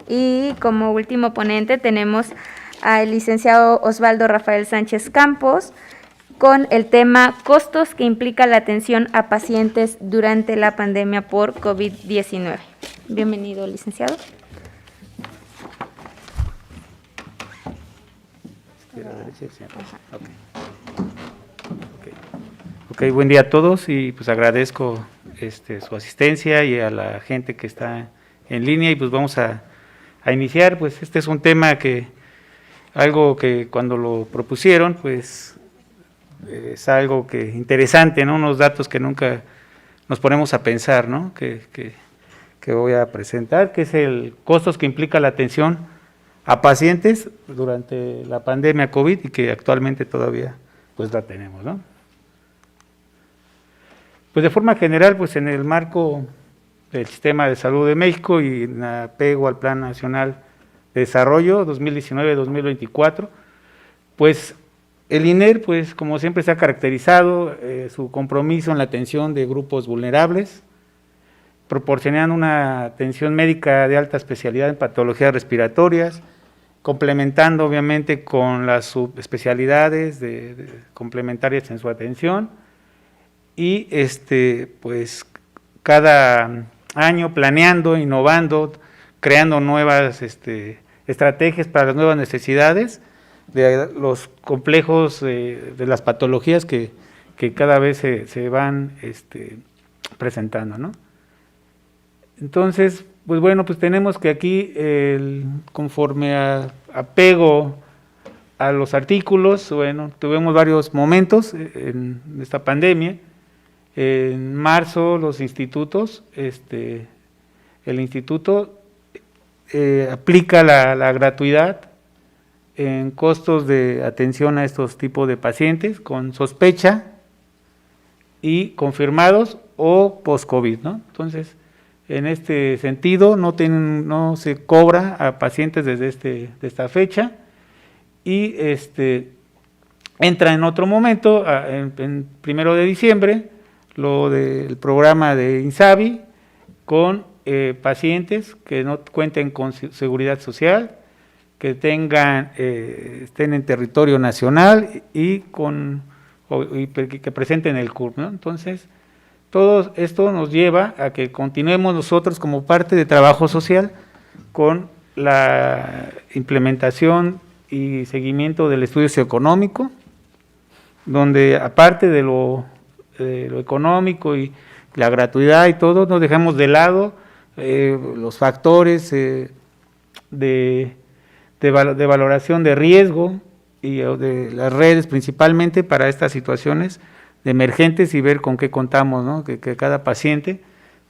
Y como último ponente tenemos al licenciado Osvaldo Rafael Sánchez Campos, con el tema costos que implica la atención a pacientes durante la pandemia por COVID-19. Bienvenido, licenciado. Ok, buen día a todos y pues agradezco su asistencia y a la gente que está en línea y pues vamos a iniciar. Pues este es un tema algo que cuando lo propusieron pues es algo interesante, ¿no? Unos datos que nunca nos ponemos a pensar, ¿no? Que voy a presentar, que es el costos que implica la atención a pacientes durante la pandemia COVID y que actualmente todavía pues la tenemos, ¿no? Pues de forma general, pues en el marco del Sistema de Salud de México y en apego al Plan Nacional de Desarrollo 2019-2024, pues el INER, pues como siempre se ha caracterizado, su compromiso en la atención de grupos vulnerables, proporcionando una atención médica de alta especialidad en patologías respiratorias, complementando obviamente con las subespecialidades complementarias en su atención, y pues cada año planeando, innovando, creando nuevas estrategias para las nuevas necesidades de los complejos de las patologías que cada vez se van presentando, ¿no? Entonces, pues bueno, pues tenemos que aquí, conforme a apego a los artículos, bueno, tuvimos varios momentos en esta pandemia. En marzo los institutos, el instituto aplica la gratuidad en costos de atención a estos tipos de pacientes con sospecha y confirmados o post-COVID, ¿no? Entonces, en este sentido, no se cobra a pacientes desde esta fecha y entra en otro momento, en 1 de diciembre, lo del programa de INSABI con pacientes que no cuenten con seguridad social, que estén en territorio nacional y que presenten el CURP, ¿no? Entonces, todo esto nos lleva a que continuemos nosotros como parte de trabajo social con la implementación y seguimiento del estudio socioeconómico, donde aparte de lo económico y la gratuidad y todo, no dejamos de lado los factores de valoración de riesgo y de las redes principalmente para estas situaciones de emergentes y ver con qué contamos, ¿no? Que cada paciente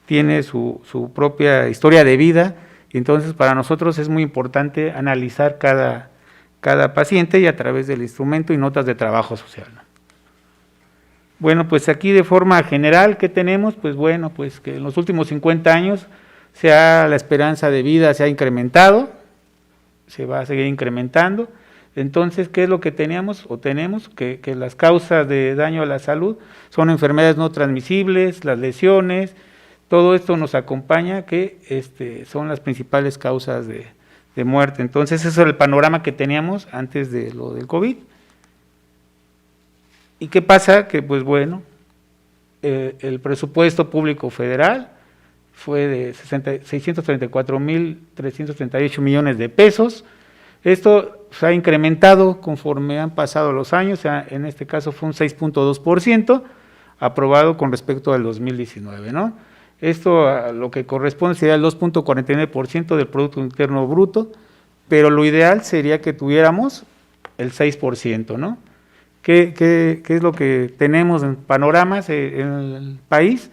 tiene su propia historia de vida y entonces para nosotros es muy importante analizar cada paciente y a través del instrumento y notas de trabajo social, ¿no? Bueno, pues aquí de forma general, ¿qué tenemos? Pues bueno, pues que en los últimos 50 años la esperanza de vida se ha incrementado, se va a seguir incrementando. Entonces, ¿qué es lo que teníamos o tenemos? Que las causas de daño a la salud son enfermedades no transmisibles, las lesiones, todo esto nos acompaña que son las principales causas de muerte. Entonces, ese es el panorama que teníamos antes de lo del COVID. ¿Y qué pasa? Que pues bueno, el presupuesto público federal fue de 634,338 millones de pesos. Esto se ha incrementado conforme han pasado los años, o sea, en este caso fue un 6.2% aprobado con respecto al 2019, ¿no? Esto a lo que corresponde sería el 2.49% del Producto Interno Bruto, pero lo ideal sería que tuviéramos el 6%, ¿no? ¿Qué es lo que tenemos en panoramas en el país?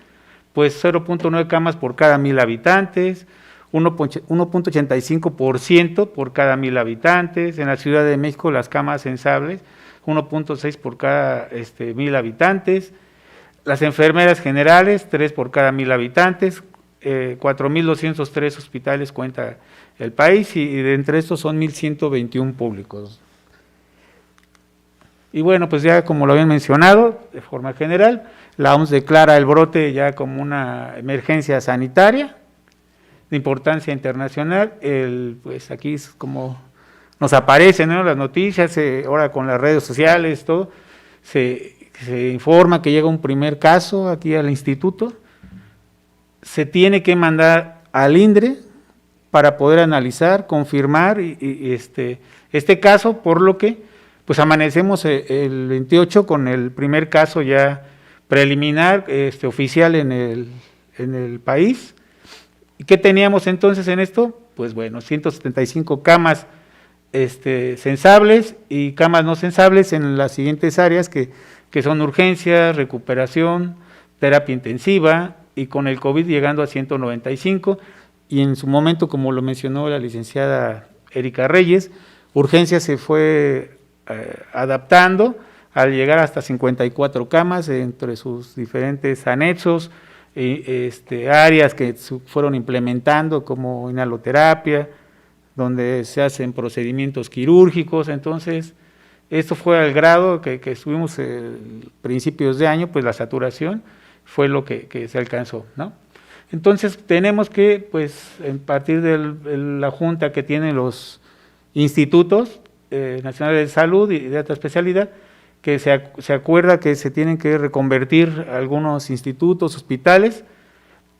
Pues 0.9 camas por cada 1,000 habitantes, 1.85% por cada 1,000 habitantes. En la Ciudad de México las camas sensibles 1.6 por cada 1,000 habitantes. Las enfermeras generales 3 por cada 1,000 habitantes. 4,203 hospitales cuenta el país y de entre estos son 1,121 públicos. Y bueno, pues ya como lo habían mencionado, de forma general, la OMS declara el brote ya como una emergencia sanitaria. de importancia internacional. Pues aquí es como nos aparecen, ¿no?, las noticias, ahora con las redes sociales, todo, se informa que llega un primer caso aquí al instituto, se tiene que mandar al INDRE para poder analizar, confirmar este caso, por lo que pues amanecemos el 28 con el primer caso ya preliminar, oficial en el país. ¿Y qué teníamos entonces en esto? Pues bueno, 175 camas sensables y camas no sensables en las siguientes áreas que son urgencia, recuperación, terapia intensiva, y con el COVID llegando a 195, y en su momento, como lo mencionó la licenciada Erika Reyes, urgencia se fue adaptando al llegar hasta 54 camas entre sus diferentes anexos, áreas que fueron implementando como inhaloterapia, donde se hacen procedimientos quirúrgicos. Entonces, esto fue al grado que estuvimos principios de año, pues la saturación fue lo que se alcanzó, ¿no? Entonces, tenemos que, pues, a partir de la junta que tienen los institutos nacionales de salud y de alta especialidad, que se acuerda que se tienen que reconvertir algunos institutos, hospitales,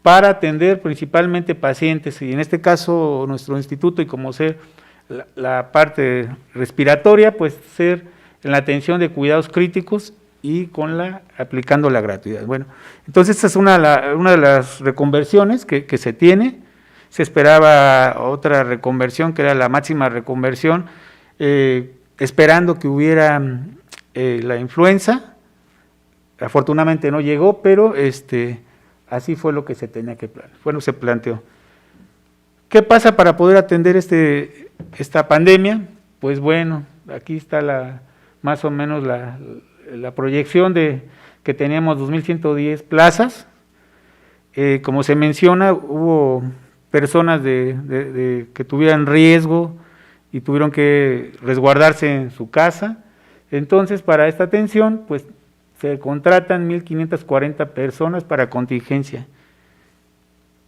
para atender principalmente pacientes, y en este caso nuestro instituto, y como ser la parte respiratoria, pues ser en la atención de cuidados críticos y aplicando la gratuidad. Bueno, entonces esta es una de las reconversiones que se tiene. Se esperaba otra reconversión, que era la máxima reconversión, esperando que hubiera la influenza. Afortunadamente no llegó, pero así fue lo que se tenía que planear. Bueno, se planteó. ¿Qué pasa para poder atender esta pandemia? Pues bueno, aquí está más o menos la proyección que teníamos 2.110 plazas. Como se menciona, hubo personas que tuvieran riesgo y tuvieron que resguardarse en su casa. Entonces, para esta atención, pues se contratan 1.540 personas para contingencia,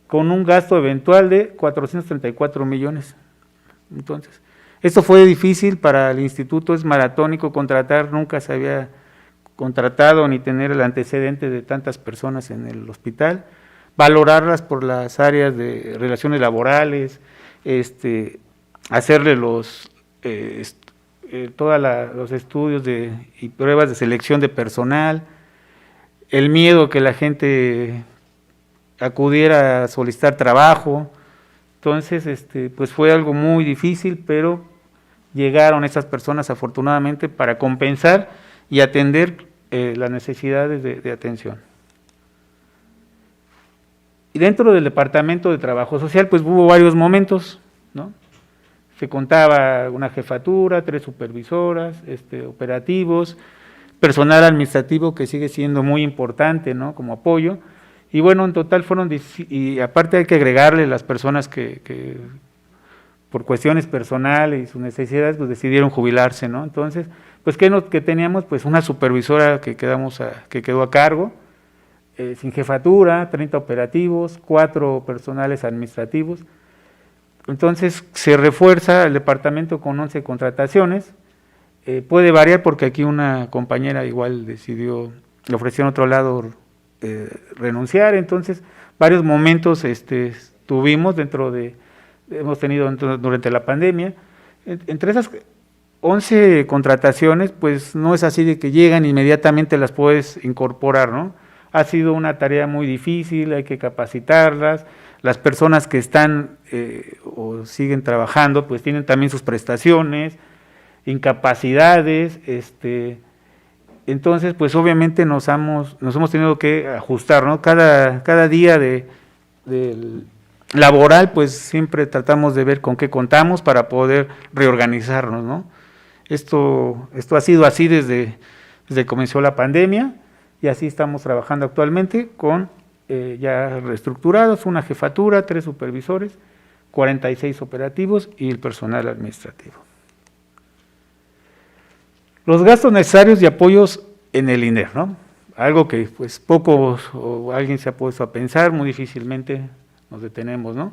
con un gasto eventual de 434 millones. Entonces, esto fue difícil para el instituto, es maratónico contratar, nunca se había contratado ni tener el antecedente de tantas personas en el hospital, valorarlas por las áreas de relaciones laborales, hacerle todos los estudios y pruebas de selección de personal, el miedo que la gente acudiera a solicitar trabajo. Entonces, pues fue algo muy difícil, pero llegaron estas personas afortunadamente para compensar y atender las necesidades de atención. Y dentro del Departamento de Trabajo Social, pues hubo varios momentos, ¿no? Se contaba una jefatura, 3 supervisoras, operativos, personal administrativo que sigue siendo muy importante, ¿no?, como apoyo. Y bueno, en total fueron, y aparte hay que agregarle las personas que por cuestiones personales y sus necesidades, pues decidieron jubilarse, ¿no? Entonces, pues ¿qué teníamos? Pues una supervisora que quedó a cargo, sin jefatura, 30 operativos, 4 personales administrativos. Entonces se refuerza el departamento con 11 contrataciones. Puede variar porque aquí una compañera igual decidió, le ofreció en otro lado renunciar. Entonces varios momentos tuvimos hemos tenido durante la pandemia. Entre esas 11 contrataciones, pues no es así de que llegan inmediatamente las puedes incorporar, ¿no? Ha sido una tarea muy difícil, hay que capacitarlas. Las personas que están o siguen trabajando, pues tienen también sus prestaciones, incapacidades, entonces, pues obviamente nos hemos tenido que ajustar, ¿no? Cada día de laboral, pues siempre tratamos de ver con qué contamos para poder reorganizarnos, ¿no? Esto ha sido así desde que comenzó la pandemia, y así estamos trabajando actualmente con ya reestructurados, una jefatura, 3 supervisores, 46 operativos y el personal administrativo. Los gastos necesarios y apoyos en el INER, ¿no? Algo que pues pocos o alguien se ha puesto a pensar, muy difícilmente nos detenemos, ¿no?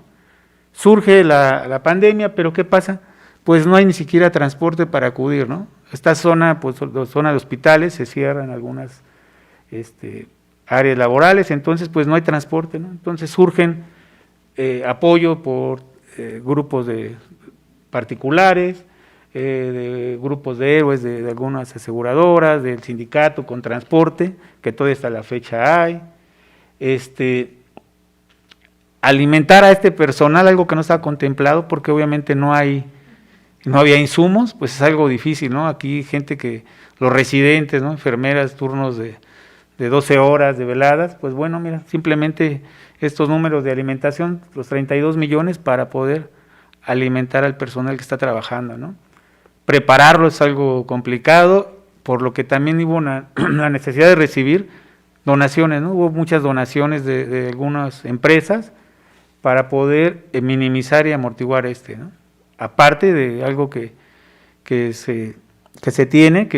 Surge la pandemia, pero ¿qué pasa? Pues no hay ni siquiera transporte para acudir, ¿no? Esta zona, pues zona de hospitales, se cierran algunas áreas laborales, entonces pues no hay transporte, ¿no? Entonces surgen apoyo por grupos de particulares, de grupos de héroes de algunas aseguradoras, del sindicato con transporte, que todavía hasta la fecha hay, alimentar a este personal, algo que no estaba contemplado, porque obviamente no había insumos, pues es algo difícil, ¿no? Aquí gente los residentes, ¿no? Enfermeras, turnos de 12 horas de veladas, pues bueno, mira, simplemente estos números de alimentación, los 32 millones para poder alimentar al personal que está trabajando, ¿no? Prepararlo es algo complicado, por lo que también hubo la necesidad de recibir donaciones, ¿no? Hubo muchas donaciones de algunas empresas para poder minimizar y amortiguar ¿no? Aparte de algo que se tiene,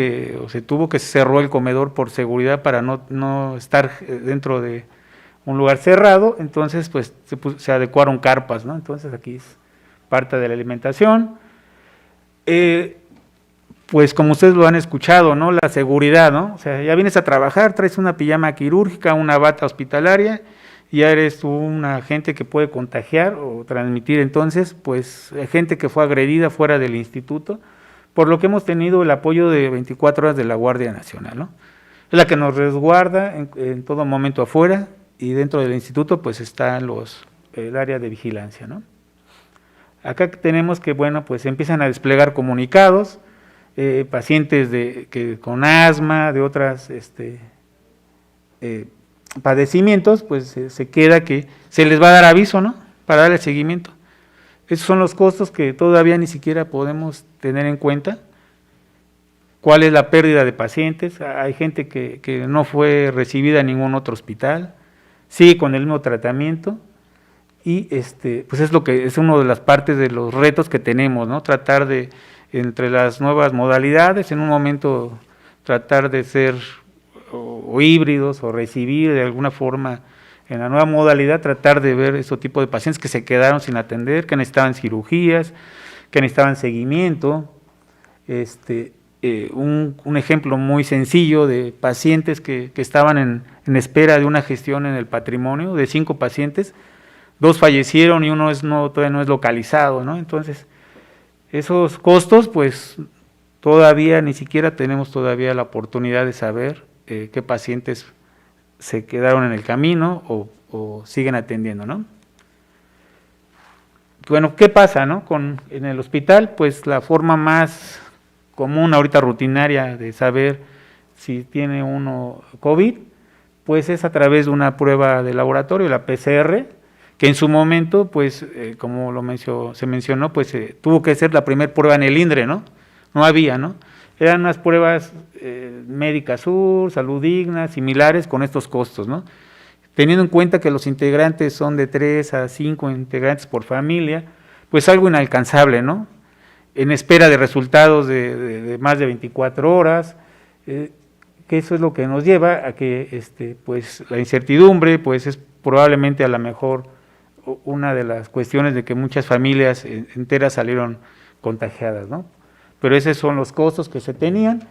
o se tuvo, que se cerró el comedor por seguridad para no estar dentro de un lugar cerrado, entonces pues se adecuaron carpas, ¿no? Entonces aquí es parte de la alimentación. Pues como ustedes lo han escuchado, ¿no? La seguridad, ¿no? O sea, ya vienes a trabajar, traes una pijama quirúrgica, una bata hospitalaria, y ya eres tú un agente que puede contagiar o transmitir. Entonces, pues gente que fue agredida fuera del instituto, por lo que hemos tenido el apoyo de 24 horas de la Guardia Nacional, ¿no? Es la que nos resguarda en todo momento afuera, y dentro del instituto pues está el área de vigilancia, ¿no? Acá tenemos que, bueno, pues empiezan a desplegar comunicados, pacientes con asma, de otras padecimientos, pues se queda que se les va a dar aviso, ¿no? Para darle seguimiento. Esos son los costos que todavía ni siquiera podemos tener en cuenta. ¿Cuál es la pérdida de pacientes? Hay gente que no fue recibida en ningún otro hospital, sigue con el mismo tratamiento, y pues es una de las partes de los retos que tenemos, ¿no? Tratar de, entre las nuevas modalidades, en un momento tratar de ser o híbridos, o recibir de alguna forma en la nueva modalidad, tratar de ver ese tipo de pacientes que se quedaron sin atender, que necesitaban cirugías, que necesitaban seguimiento. Un ejemplo muy sencillo de pacientes que estaban en espera de una gestión en el patrimonio, de 5 pacientes, 2 fallecieron y uno todavía no es localizado, ¿no? Entonces, esos costos, pues todavía ni siquiera tenemos todavía la oportunidad de saber qué pacientes se quedaron en el camino o siguen atendiendo, ¿no? Bueno, ¿qué pasa, no? En el hospital, pues la forma más común ahorita rutinaria de saber si tiene uno COVID, pues es a través de una prueba de laboratorio, la PCR, que en su momento, pues como se mencionó, pues tuvo que ser la primera prueba en el INDRE, ¿no? No había, ¿no? Eran unas pruebas Médica Sur, Salud Digna, similares, con estos costos, ¿no? Teniendo en cuenta que los integrantes son de 3 a 5 integrantes por familia, pues algo inalcanzable, ¿no? En espera de resultados de más de 24 horas, que eso es lo que nos lleva a que pues la incertidumbre, pues es probablemente a lo mejor una de las cuestiones de que muchas familias enteras salieron contagiadas, ¿no? Pero esos son los costos que se tenían,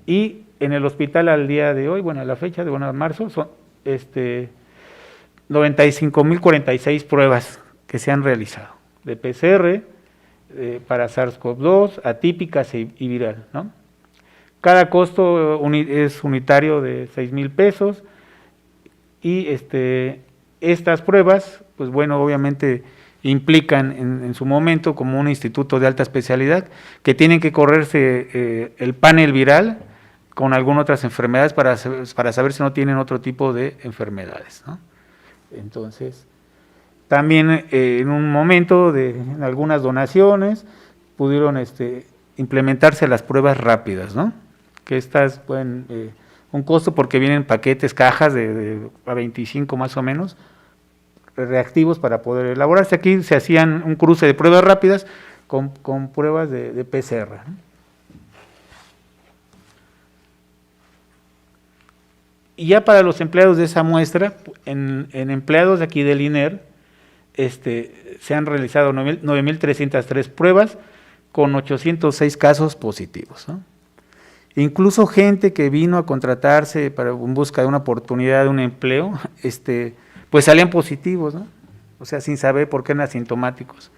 y en el hospital al día de hoy, bueno, a la fecha de marzo, son 95,046 pruebas que se han realizado, de PCR, para SARS-CoV-2, atípicas y viral, ¿no? Cada costo es unitario de 6,000 pesos, y estas pruebas, pues bueno, obviamente implican en su momento, como un instituto de alta especialidad, que tienen que correrse el panel viral con algunas otras enfermedades para saber si no tienen otro tipo de enfermedades, ¿no? Entonces, también en un momento en algunas donaciones pudieron implementarse las pruebas rápidas, ¿no? Que estas pueden, un costo porque vienen paquetes, cajas de a 25 más o menos, reactivos para poder elaborarse. Aquí se hacían un cruce de pruebas rápidas con pruebas de PCR, ¿no? Y ya para los empleados de esa muestra, en empleados de aquí del INER, se han realizado 9.303 pruebas con 806 casos positivos, ¿no? Incluso gente que vino a contratarse en busca de una oportunidad de un empleo, pues salían positivos, ¿no? O sea, sin saber por qué eran asintomáticos.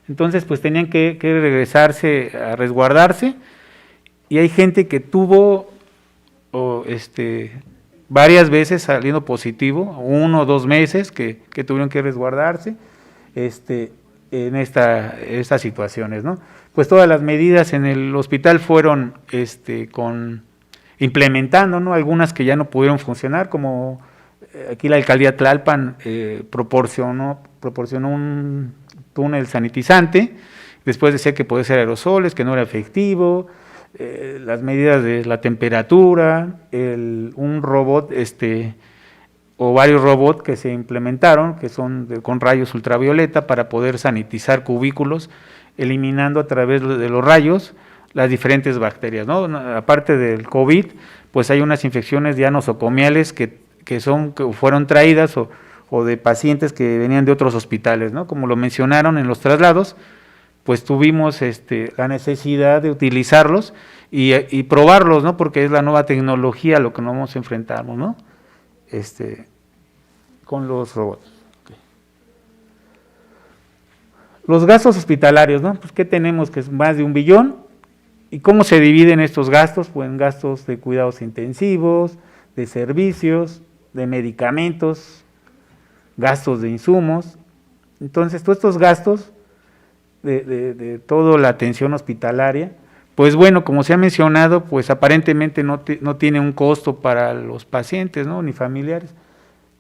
Entonces, pues tenían que regresarse a resguardarse, y hay gente que tuvo varias veces saliendo positivo, 1 o 2 meses que tuvieron que resguardarse en estas situaciones, ¿no? Pues todas las medidas en el hospital fueron implementando, ¿no? Algunas que ya no pudieron funcionar, como aquí la alcaldía Tlalpan proporcionó un túnel sanitizante, después decía que podía ser aerosoles, que no era efectivo, las medidas de la temperatura, un robot o varios robots que se implementaron, que son con rayos ultravioleta para poder sanitizar cubículos, eliminando a través de los rayos las diferentes bacterias, ¿no? Aparte del COVID, pues hay unas infecciones ya nosocomiales que fueron traídas o de pacientes que venían de otros hospitales, ¿no? Como lo mencionaron en los traslados, pues tuvimos la necesidad de utilizarlos y probarlos, ¿no? Porque es la nueva tecnología a lo que nos vamos a enfrentar, ¿no? Con los robots. Okay. Los gastos hospitalarios, ¿no? Pues, ¿qué tenemos? Que es más de 1 billón. ¿Y cómo se dividen estos gastos? Pues en gastos de cuidados intensivos, de servicios, de medicamentos, gastos de insumos. Entonces, todos estos gastos de toda la atención hospitalaria, pues bueno, como se ha mencionado, pues aparentemente no tiene un costo para los pacientes, ¿no? Ni familiares,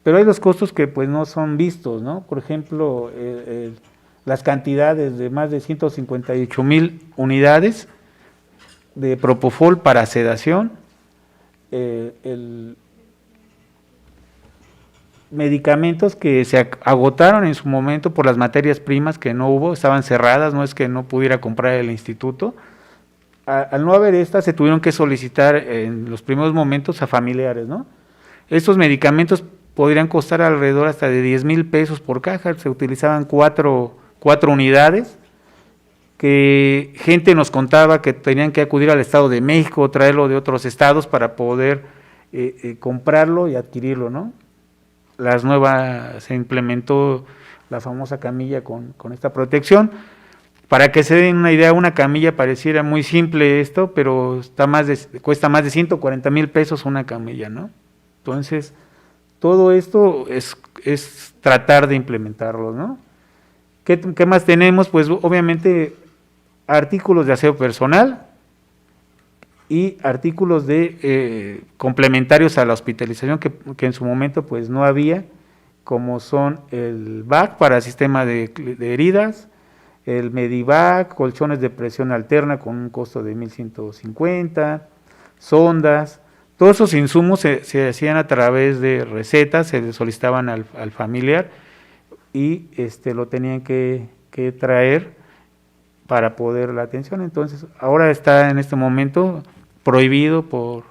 pero hay los costos que pues no son vistos, ¿no? Por ejemplo, las cantidades de más de 158,000 unidades de propofol para sedación, medicamentos que se agotaron en su momento por las materias primas que no hubo, estaban cerradas, no es que no pudiera comprar el instituto. Al no haber estas, se tuvieron que solicitar en los primeros momentos a familiares, ¿no? Estos medicamentos podrían costar alrededor hasta de 10,000 pesos por caja, se utilizaban cuatro unidades, que gente nos contaba que tenían que acudir al Estado de México o traerlo de otros estados para poder comprarlo y adquirirlo, ¿no? Se implementó la famosa camilla con esta protección. Para que se den una idea, una camilla pareciera muy simple esto, pero cuesta más de 140,000 pesos una camilla, ¿no? Entonces, todo esto es tratar de implementarlo, ¿no? ¿Qué más tenemos? Pues obviamente artículos de aseo personal y artículos de complementarios a la hospitalización que en su momento pues no había, como son el BAC para sistema de heridas, el Medivac, colchones de presión alterna con un costo de 1,150, sondas. Todos esos insumos se hacían a través de recetas, se le solicitaban al familiar y lo tenían que traer para poder la atención. Entonces, ahora está en este momento prohibido por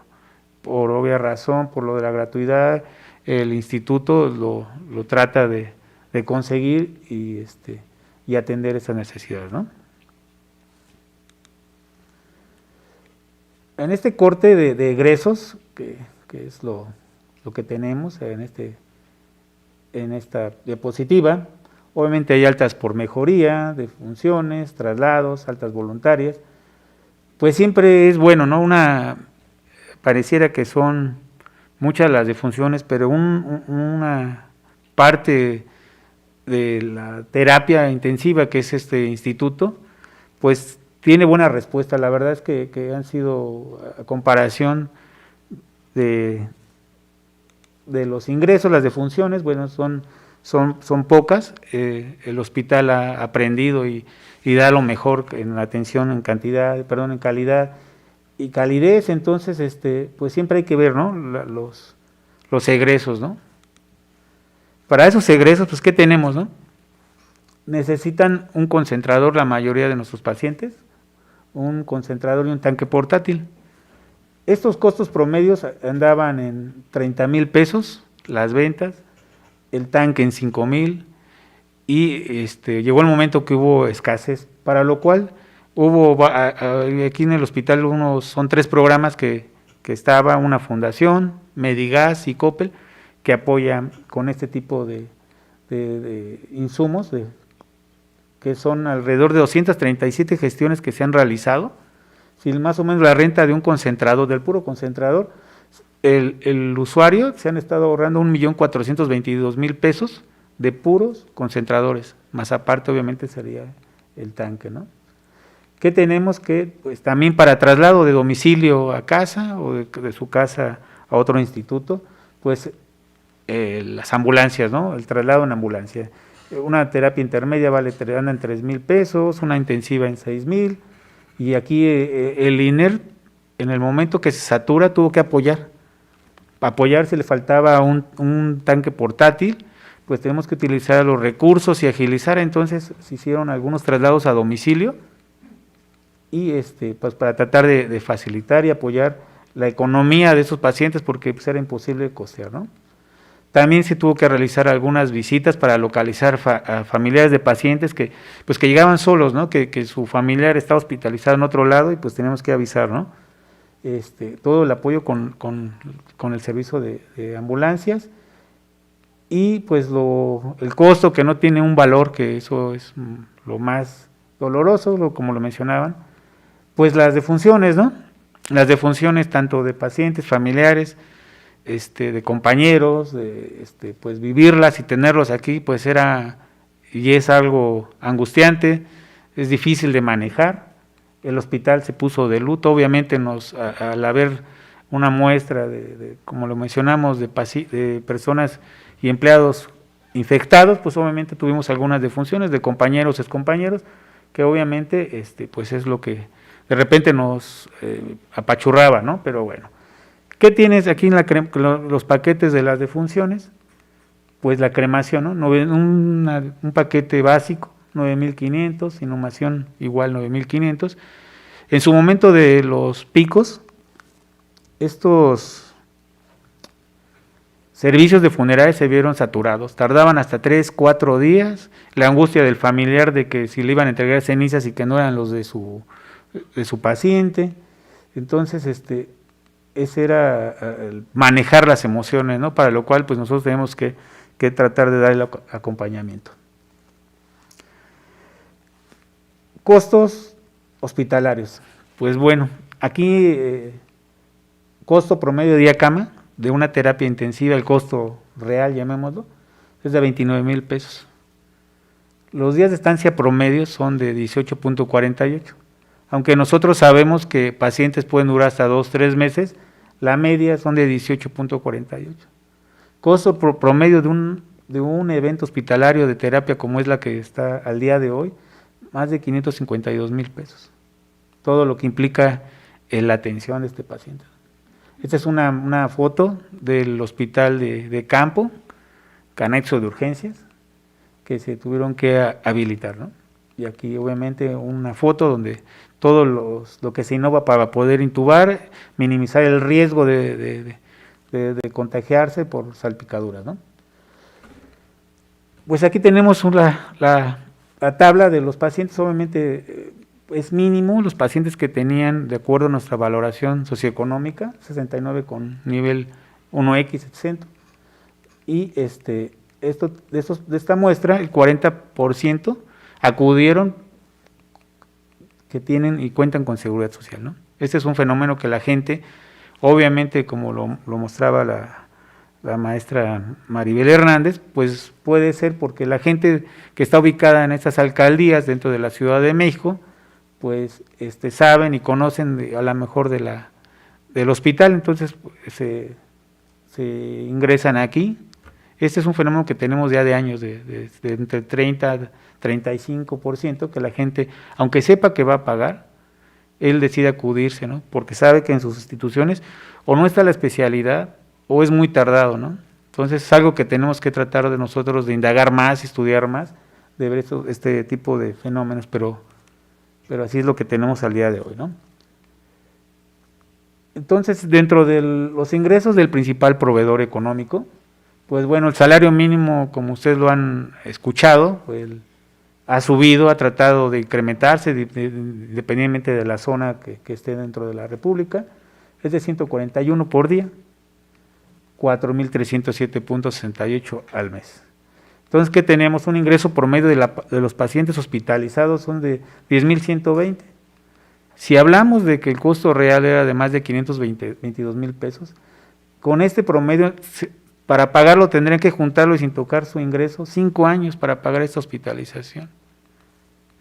obvia razón, por lo de la gratuidad. El instituto lo trata de conseguir y atender esas necesidades, ¿no? En este corte de egresos, que es lo que tenemos en esta diapositiva, obviamente hay altas por mejoría de funciones, traslados, altas voluntarias, pues siempre es bueno, ¿no? Pareciera que son muchas las defunciones, pero una parte de la terapia intensiva que es este instituto, pues tiene buena respuesta. La verdad es que han sido, a comparación de los ingresos, las defunciones, bueno, son pocas. El hospital ha aprendido y da lo mejor en la atención en calidad y calidez. Entonces, pues siempre hay que ver, ¿no? Los egresos, ¿no? Para esos egresos, pues, ¿qué tenemos, no? Necesitan un concentrador la mayoría de nuestros pacientes, un concentrador y un tanque portátil. Estos costos promedios andaban en 30,000 pesos, las ventas, el tanque en 5,000, y llegó el momento que hubo escasez, para lo cual hubo aquí en el hospital son 3 programas que estaba una fundación, Medigas y Coppel, que apoyan con este tipo de insumos, que son alrededor de 237 gestiones que se han realizado. Si más o menos la renta de un concentrador, del puro concentrador, el usuario se han estado ahorrando 1.422.000 pesos de puros concentradores, más aparte obviamente sería el tanque, ¿no? ¿Qué tenemos? Que pues también para traslado de domicilio a casa o de su casa a otro instituto, pues las ambulancias, ¿no? El traslado en ambulancia. Una terapia intermedia anda en 3.000 pesos, una intensiva en 6.000, y aquí el INER, en el momento que se satura, tuvo que apoyar si le faltaba un tanque portátil, pues tenemos que utilizar los recursos y agilizar. Entonces se hicieron algunos traslados a domicilio y pues para tratar de facilitar y apoyar la economía de esos pacientes, porque pues era imposible costear, ¿no? También se tuvo que realizar algunas visitas para localizar a familiares de pacientes que llegaban solos, ¿no? Que su familiar estaba hospitalizado en otro lado y pues teníamos que avisar, ¿no? Todo el apoyo con el servicio de ambulancias, y pues el costo, que no tiene un valor, que eso es lo más doloroso, como lo mencionaban, pues las defunciones, ¿no? Las defunciones tanto de pacientes, familiares, de compañeros, pues vivirlas y tenerlos aquí, pues era y es algo angustiante, es difícil de manejar. El hospital se puso de luto, obviamente al haber una muestra como lo mencionamos, de personas y empleados infectados, pues obviamente tuvimos algunas defunciones de compañeros, excompañeros, que obviamente pues es lo que de repente nos apachurraba, ¿no? Pero bueno, ¿qué tienes aquí en los paquetes de las defunciones? Pues la cremación, ¿no? Un paquete básico, 9.500, inhumación igual 9.500. En su momento de los picos, estos servicios de funerarias se vieron saturados, tardaban hasta 3, 4 días, la angustia del familiar de que si le iban a entregar cenizas y que no eran los de su paciente. Entonces, ese era manejar las emociones, ¿no? Para lo cual pues nosotros tenemos que tratar de dar el acompañamiento. Costos hospitalarios. Pues bueno, aquí costo promedio día cama de una terapia intensiva, el costo real, llamémoslo, es de 29.000 pesos. Los días de estancia promedio son de 18.48. Aunque nosotros sabemos que pacientes pueden durar hasta 2, 3 meses, la media son de 18.48. Costo promedio de un evento hospitalario de terapia como es la que está al día de hoy, más de 552.000 pesos. Todo lo que implica la atención de este paciente. Esta es una foto del hospital de campo, anexo de urgencias, que se tuvieron que habilitar, ¿no? Y aquí obviamente una foto donde todo lo que se innova para poder intubar, minimizar el riesgo de contagiarse por salpicaduras, ¿no? Pues aquí tenemos la tabla de los pacientes. Obviamente es mínimo los pacientes que tenían, de acuerdo a nuestra valoración socioeconómica, 69 con nivel 1X, etc. Y de esta muestra, el 40% acudieron que tienen y cuentan con seguridad social, ¿no? Este es un fenómeno que la gente, obviamente, como lo mostraba la maestra Maribel Hernández, pues puede ser porque la gente que está ubicada en estas alcaldías dentro de la Ciudad de México, pues saben y conocen a lo mejor del hospital, entonces se ingresan aquí. Este es un fenómeno que tenemos ya de años, de entre 30 a 35%, que la gente, aunque sepa que va a pagar, él decide acudirse, ¿no? Porque sabe que en sus instituciones o no está la especialidad o es muy tardado, ¿no? Entonces es algo que tenemos que tratar de nosotros de indagar más, estudiar más, de ver este tipo de fenómenos, pero así es lo que tenemos al día de hoy, ¿no? Entonces, dentro de los ingresos del principal proveedor económico, Pues bueno, el salario mínimo, como ustedes lo han escuchado, pues, ha subido, ha tratado de incrementarse independientemente de la zona que esté dentro de la República, es de 141 por día, 4.307.68 al mes. Entonces, ¿qué tenemos? Un ingreso promedio de los pacientes hospitalizados son de 10.120. Si hablamos de que el costo real era de más de 522,000 pesos, con este promedio, para pagarlo tendrían que juntarlo y sin tocar su ingreso, 5 años para pagar esta hospitalización.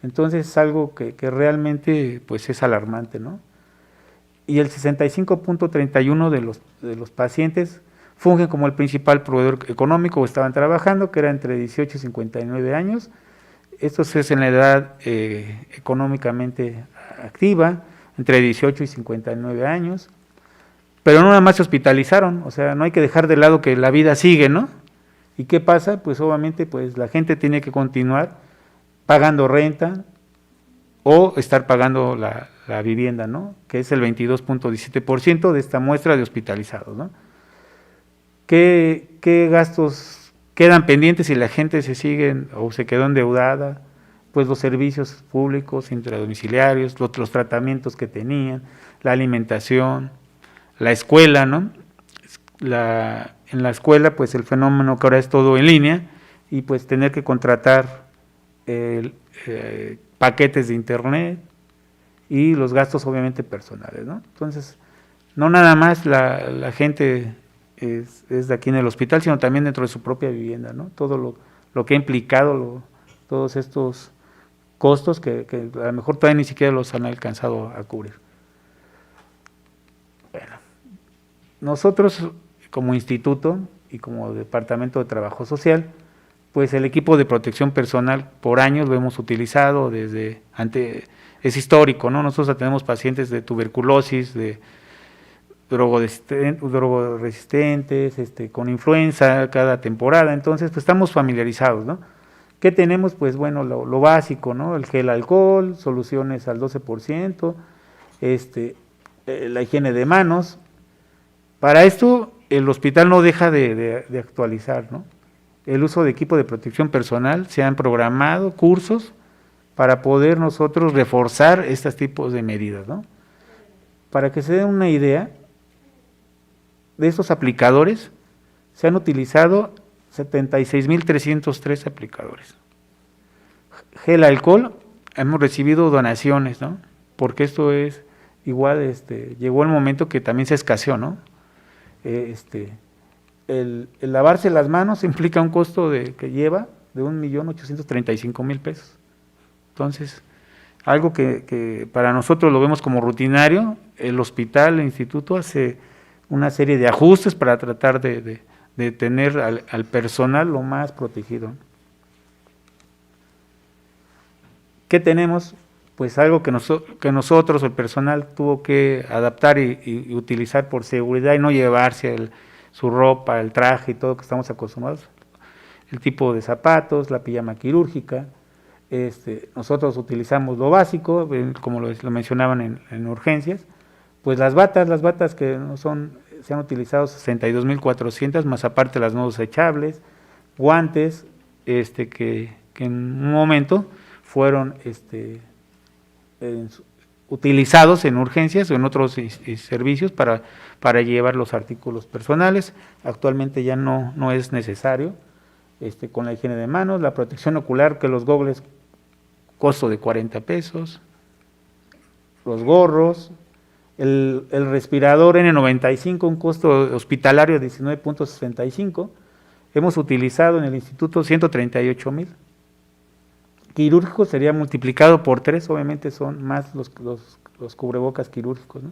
Entonces es algo que realmente pues es alarmante, ¿no? Y el 65.31 de los pacientes fungen como el principal proveedor económico o estaban trabajando, que era entre 18 y 59 años. Esto es en la edad económicamente activa, entre 18 y 59 años. Pero no nada más se hospitalizaron, o sea, no hay que dejar de lado que la vida sigue, ¿no? ¿Y qué pasa? Pues obviamente pues la gente tiene que continuar pagando renta o estar pagando la vivienda, ¿no? Que es el 22.17% de esta muestra de hospitalizados, ¿no? ¿Qué gastos quedan pendientes si la gente se sigue o se quedó endeudada? Pues los servicios públicos intradomiciliarios, los tratamientos que tenían, la alimentación, la escuela, ¿no? En la escuela, pues el fenómeno que ahora es todo en línea y pues tener que contratar paquetes de internet y los gastos obviamente personales, ¿no? Entonces, no nada más la gente es de aquí en el hospital, sino también dentro de su propia vivienda, ¿no? Todo lo que ha implicado todos estos costos que a lo mejor todavía ni siquiera los han alcanzado a cubrir. Bueno, nosotros como instituto y como Departamento de Trabajo Social, pues el equipo de protección personal por años lo hemos utilizado es histórico, ¿no? Nosotros tenemos pacientes de tuberculosis, de drogoresistentes, con influenza cada temporada, entonces pues estamos familiarizados, ¿no? ¿Qué tenemos? Pues bueno, lo básico, ¿no? El gel alcohol, soluciones al 12%, la higiene de manos. Para esto el hospital no deja de actualizar, ¿no? El uso de equipo de protección personal, se han programado cursos para poder nosotros reforzar estos tipos de medidas, ¿no? Para que se den una idea, de estos aplicadores se han utilizado 76.303 aplicadores. Gel alcohol, hemos recibido donaciones, ¿no? Porque esto es igual, llegó el momento que también se escaseó, ¿no? El lavarse las manos implica un costo que lleva de 1.835.000 pesos. Entonces, algo que para nosotros lo vemos como rutinario, el hospital, el instituto hace una serie de ajustes para tratar de tener al personal lo más protegido. ¿Qué tenemos? Pues algo que nosotros, el personal, tuvo que adaptar y utilizar por seguridad y no llevarse su ropa, el traje y todo que estamos acostumbrados. El tipo de zapatos, la pijama quirúrgica. Nosotros utilizamos lo básico, como lo mencionaban en urgencias. Pues las batas que no se han utilizado 62.400, más aparte las no desechables, guantes, que en un momento fueron utilizados en urgencias o en otros servicios para llevar los artículos personales. Actualmente ya no es necesario, con la higiene de manos, la protección ocular, que los gogles, costo de 40 pesos, los gorros, el respirador N95, un costo hospitalario de 19.65, hemos utilizado en el instituto 138,000. Quirúrgico sería multiplicado por 3, obviamente son más los cubrebocas quirúrgicos, ¿no?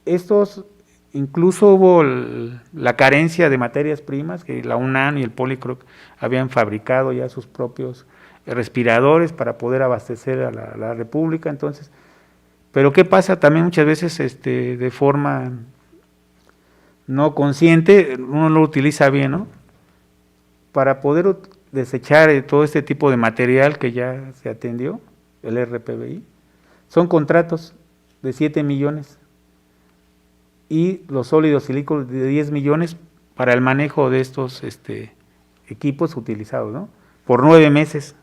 Estos, incluso hubo la carencia de materias primas, que la UNAM y el Policroc habían fabricado ya sus propios respiradores para poder abastecer a la República. Entonces, pero ¿qué pasa? También muchas veces de forma no consciente, uno lo utiliza bien, ¿no? Para poder desechar todo este tipo de material que ya se atendió, el RPBI, son contratos de 7 millones y los sólidos y líquidos de 10 millones para el manejo de estos equipos utilizados, ¿no? Por 9 meses.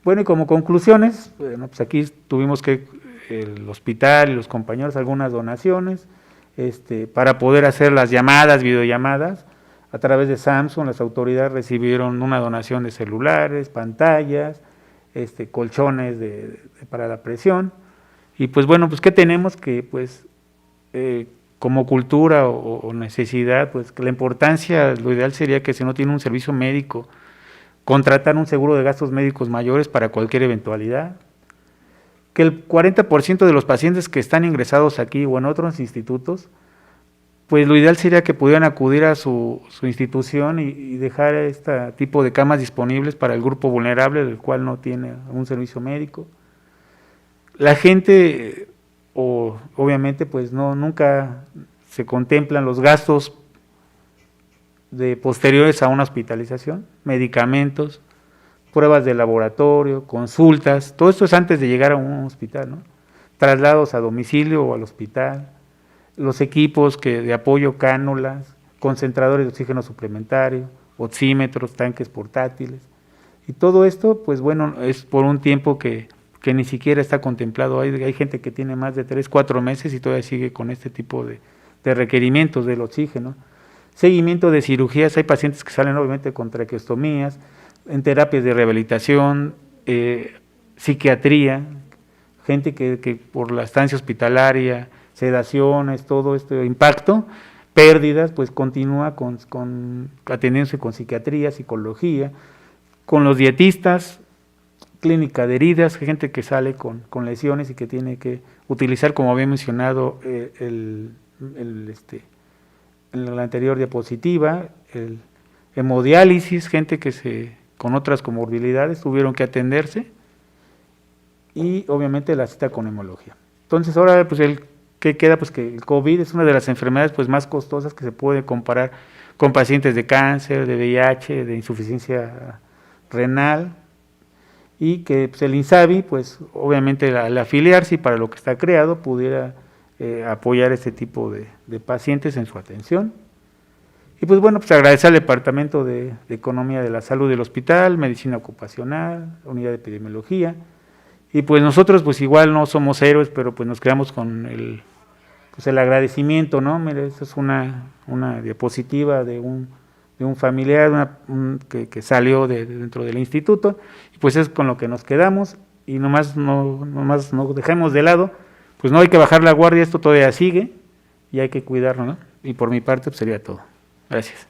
Bueno, y como conclusiones, bueno, pues aquí tuvimos que el hospital y los compañeros algunas donaciones para poder hacer las llamadas, videollamadas. A través de Samsung, las autoridades recibieron una donación de celulares, pantallas, colchones para la presión. Y pues bueno, pues ¿qué tenemos? Que pues como cultura o necesidad, pues que la importancia, lo ideal sería que si no tiene un servicio médico, contratar un seguro de gastos médicos mayores para cualquier eventualidad, que el 40% de los pacientes que están ingresados aquí o en otros institutos, pues lo ideal sería que pudieran acudir a su institución y dejar este tipo de camas disponibles para el grupo vulnerable, del cual no tiene un servicio médico. La gente, obviamente, pues nunca se contemplan los gastos posteriores a una hospitalización, medicamentos, pruebas de laboratorio, consultas, todo esto es antes de llegar a un hospital, ¿no? Traslados a domicilio o al hospital, los equipos de apoyo, cánulas, concentradores de oxígeno suplementario, oxímetros, tanques portátiles, y todo esto, pues bueno, es por un tiempo que ni siquiera está contemplado. Hay gente que tiene más de 3, 4 meses y todavía sigue con este tipo de requerimientos del oxígeno. Seguimiento de cirugías, hay pacientes que salen obviamente con traqueostomías, en terapias de rehabilitación, psiquiatría, gente que por la estancia hospitalaria, sedaciones, todo este impacto, pérdidas, pues continúa atendiéndose con psiquiatría, psicología, con los dietistas, clínica de heridas, gente que sale con lesiones y que tiene que utilizar, como había mencionado en la anterior diapositiva, el hemodiálisis, gente que con otras comorbilidades tuvieron que atenderse, y obviamente la cita con hemología. Entonces ahora pues ¿qué queda? Pues que el COVID es una de las enfermedades pues más costosas que se puede comparar con pacientes de cáncer, de VIH, de insuficiencia renal, y que pues, el INSABI, pues obviamente al afiliarse y para lo que está creado, pudiera apoyar este tipo de pacientes en su atención. Y pues bueno, pues agradecer al Departamento de Economía de la Salud del Hospital, Medicina Ocupacional, Unidad de Epidemiología, y pues nosotros pues igual no somos héroes, pero pues nos quedamos con el agradecimiento, ¿no? Mire, esta es una diapositiva de un familiar que salió dentro del instituto, y pues es con lo que nos quedamos, y nomás no dejemos de lado, pues no hay que bajar la guardia, esto todavía sigue, y hay que cuidarlo, ¿no? Y por mi parte pues sería todo. Gracias.